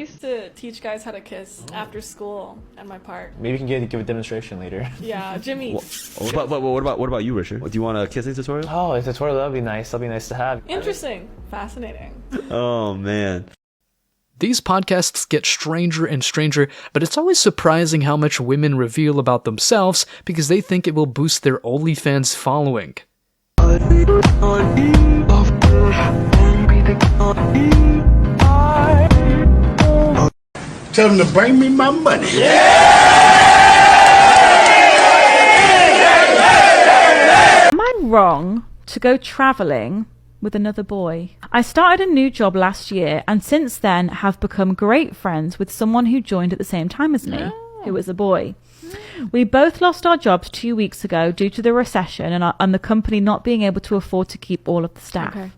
I used to teach guys how to kiss after school at my park. Maybe you can give a demonstration later. Yeah, Jimmy. What about you, Richard? Do you want a kissing tutorial? Oh, a tutorial, that'd be nice. That'd be nice to have. Interesting. Fascinating. Oh, man. These podcasts get stranger and stranger, but it's always surprising how much women reveal about themselves because they think it will boost their OnlyFans following. Tell them to bring me my money. Am I wrong to go travelling with another boy? I started a new job last year and since then have become great friends with someone who joined at the same time as me, who is a boy. We both lost our jobs 2 weeks ago due to the recession and the company not being able to afford to keep all of the staff. Okay.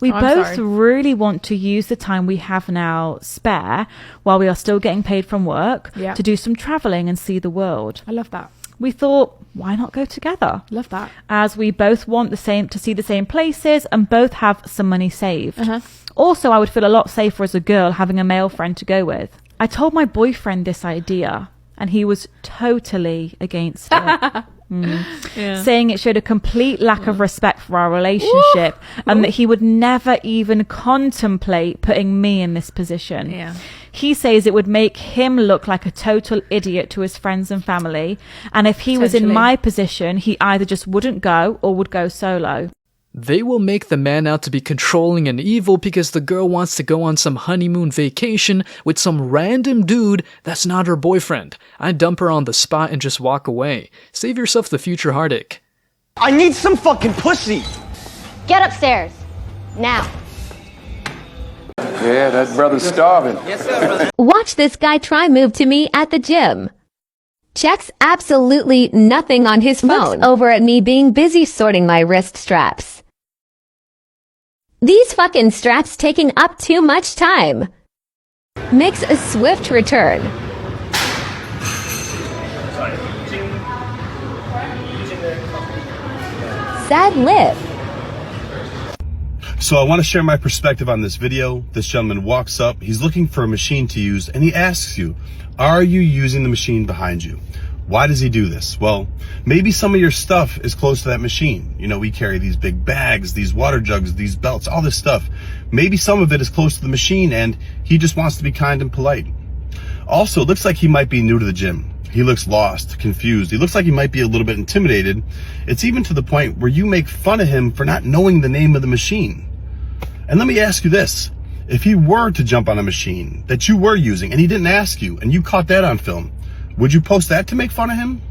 We both really want to use the time we have now spare while we are still getting paid from work to do some travelling and see the world. I love that. We thought, why not go together? Love that. As we both want to see the same places and both have some money saved. Also, I would feel a lot safer as a girl having a male friend to go with. I told my boyfriend this idea and he was totally against it. Saying it showed a complete lack of respect for our relationship and that he would never even contemplate putting me in this position. He says it would make him look like a total idiot to his friends and family, and if he was in my position, he either just wouldn't go or would go solo. They will make the man out to be controlling and evil because the girl wants to go on some honeymoon vacation with some random dude that's not her boyfriend. I'd dump her on the spot and just walk away. Save yourself the future heartache. I need some fucking pussy! Get upstairs. Now. Yeah, that brother's starving. Yes, sir, brother. Watch this guy try move to me at the gym. Checks absolutely nothing on his phone. Looks over at me being busy sorting my wrist straps. These fucking straps taking up too much time. Makes a swift return. Sad lip. So I want to share my perspective on this video. This gentleman walks up, he's looking for a machine to use, and he asks you, are you using the machine behind you? Why does he do this? Well, maybe some of your stuff is close to that machine. You know, we carry these big bags, these water jugs, these belts, all this stuff. Maybe some of it is close to the machine and he just wants to be kind and polite. Also, it looks like he might be new to the gym. He looks lost, confused. He looks like he might be a little bit intimidated. It's even to the point where you make fun of him for not knowing the name of the machine. And let me ask you this. If he were to jump on a machine that you were using and he didn't ask you and you caught that on film, would you post that to make fun of him?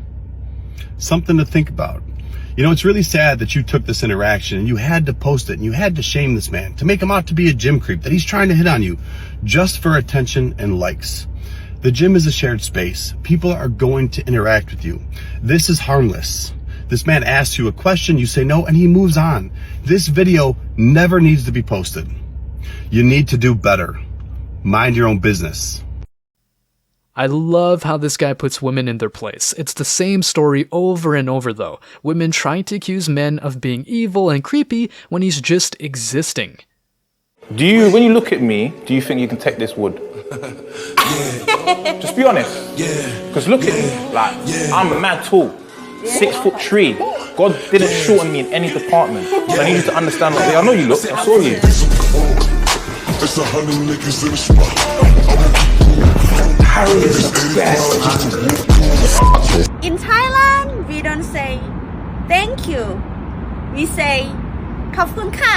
Something to think about. You know, it's really sad that you took this interaction and you had to post it and you had to shame this man to make him out to be a gym creep, that he's trying to hit on you just for attention and likes. The gym is a shared space. People are going to interact with you. This is harmless. This man asks you a question, you say no, and he moves on. This video never needs to be posted. You need to do better. Mind your own business. I love how this guy puts women in their place. It's the same story over and over though. Women trying to accuse men of being evil and creepy when he's just existing. When you look at me, do you think you can take this wood? Just be honest. Because look at me, like, I'm mad tall. 6'3". God didn't shorten me in any department. So I need you to understand, like, I know you look, I saw you. Harry is the best. In Thailand, we don't say thank you. We say ขอบคุณค่ะ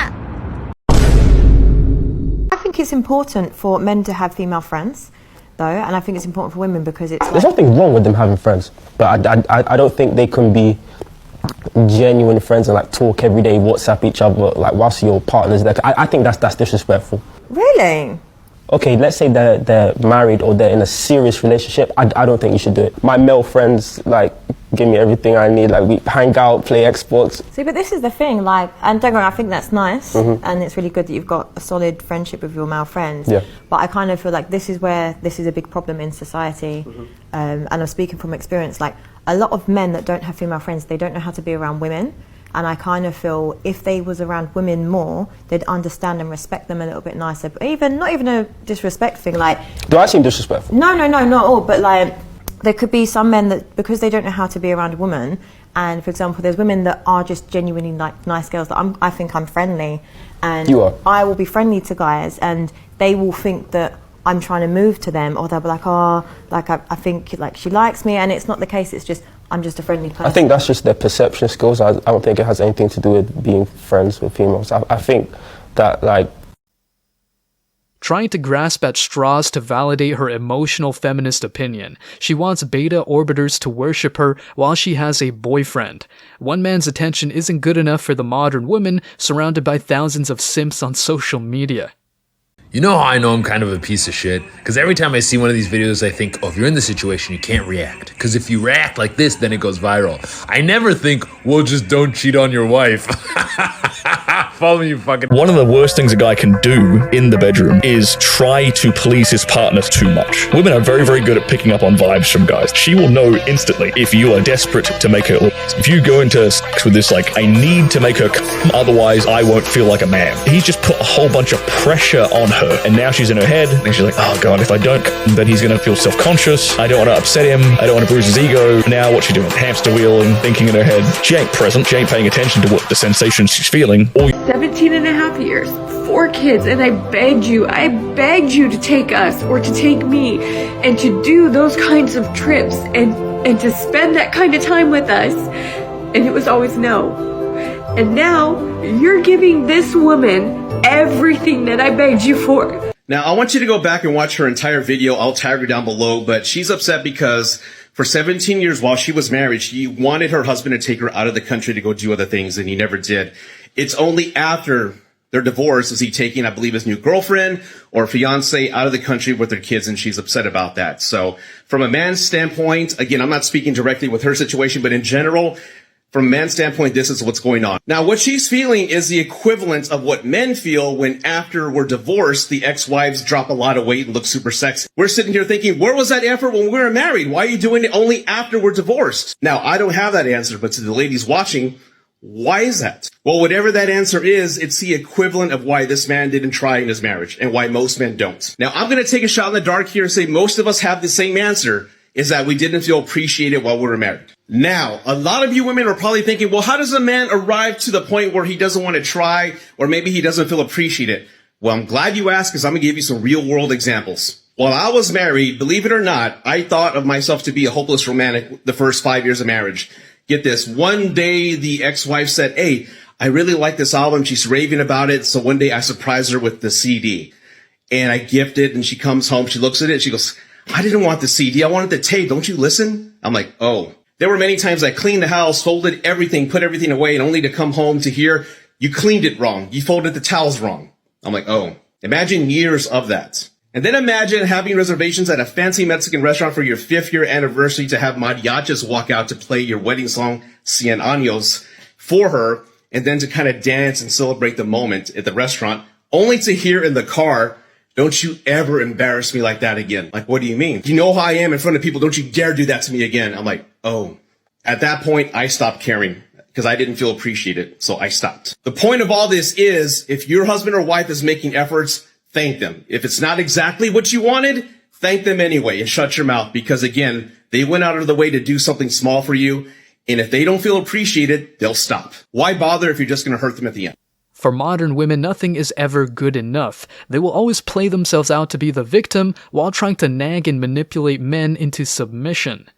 I think it's important for men to have female friends, though, and I think it's important for women because it's There's nothing wrong with them having friends, but I don't think they can be genuine friends and like talk every day, WhatsApp each other, like whilst your partner's there. I think that's disrespectful. Really? Okay, let's say they're married or they're in a serious relationship. I don't think you should do it. My male friends, like, give me everything I need. Like, we hang out, play Xbox. See, but this is the thing, like, and don't get me wrong, I think that's nice, and it's really good that you've got a solid friendship with your male friends. Yeah. But I kind of feel like this is where this is a big problem in society, and I'm speaking from experience. Like, a lot of men that don't have female friends, they don't know how to be around women. And I kind of feel if they was around women more, they'd understand and respect them a little bit nicer. But not even a disrespect thing. Like, do I seem disrespectful? No, not at all. But like, there could be some men that, because they don't know how to be around a woman, and for example, there's women that are just genuinely like nice girls that I think I'm friendly, and I will be friendly to guys, and they will think that I'm trying to move to them, or they'll be like, oh, like I think like she likes me, and it's not the case. It's just I'm just a friendly person. I think that's just their perception skills. I don't think it has anything to do with being friends with females. I think that like trying to grasp at straws to validate her emotional feminist opinion. She wants beta orbiters to worship her while she has a boyfriend. One man's attention isn't good enough for the modern woman surrounded by thousands of simps on social media. You know how I know I'm kind of a piece of shit? Because every time I see one of these videos, I think, oh, if you're in this situation, you can't react. Because if you react like this, then it goes viral. I never think, well, just don't cheat on your wife. Follow me, you fucking... One of the worst things a guy can do in the bedroom is try to please his partner too much. Women are very, very good at picking up on vibes from guys. She will know instantly if you are desperate to make her... If you go into sex with this, like, I need to make her come, otherwise I won't feel like a man. He's just put a whole bunch of pressure on her. And now she's in her head, and she's like, oh god, if I don't come, then he's gonna feel self-conscious. I don't want to upset him. I don't want to bruise his ego. Now what's she doing? Hamster wheeling, thinking in her head. She ain't present. She ain't paying attention to what the sensations she's feeling. 17 and a half years, 4 kids, and I begged you to take us or to take me and to do those kinds of trips and to spend that kind of time with us. And it was always no. And now you're giving this woman everything that I begged you for. Now, I want you to go back and watch her entire video. I'll tag her down below, but she's upset because for 17 years while she was married, she wanted her husband to take her out of the country to go do other things, and he never did. It's only after their divorce is he taking, I believe, his new girlfriend or fiance out of the country with their kids, and she's upset about that. So from a man's standpoint, again, I'm not speaking directly with her situation, but in general, from a man's standpoint, this is what's going on. Now, what she's feeling is the equivalent of what men feel when after we're divorced, the ex-wives drop a lot of weight and look super sexy. We're sitting here thinking, where was that effort when we were married? Why are you doing it only after we're divorced? Now, I don't have that answer, but to the ladies watching, why is that? Well, whatever that answer is, it's the equivalent of why this man didn't try in his marriage and why most men don't. Now, I'm going to take a shot in the dark here and say most of us have the same answer, is that we didn't feel appreciated while we were married. Now, a lot of you women are probably thinking, well, how does a man arrive to the point where he doesn't want to try, or maybe he doesn't feel appreciated? Well, I'm glad you asked, because I'm going to give you some real world examples. While I was married, believe it or not, I thought of myself to be a hopeless romantic the first 5 years of marriage. Get this, one day the ex-wife said, hey, I really like this album. She's raving about it. So one day I surprised her with the CD, and I gift it, and she comes home, she looks at it, she goes, I didn't want the CD. I wanted the tape. Don't you listen? I'm like, oh. There were many times I cleaned the house, folded everything, put everything away, and only to come home to hear, you cleaned it wrong. You folded the towels wrong. I'm like, oh. Imagine years of that. And then imagine having reservations at a fancy Mexican restaurant for your 5th year anniversary to have mariachis walk out to play your wedding song, Cien Años, for her, and then to kind of dance and celebrate the moment at the restaurant, only to hear in the car, don't you ever embarrass me like that again. Like, what do you mean? You know how I am in front of people. Don't you dare do that to me again. I'm like, oh. At that point, I stopped caring because I didn't feel appreciated. So I stopped. The point of all this is if your husband or wife is making efforts, thank them. If it's not exactly what you wanted, thank them anyway and shut your mouth, because again, they went out of the way to do something small for you. And if they don't feel appreciated, they'll stop. Why bother if you're just going to hurt them at the end? For modern women, nothing is ever good enough. They will always play themselves out to be the victim while trying to nag and manipulate men into submission.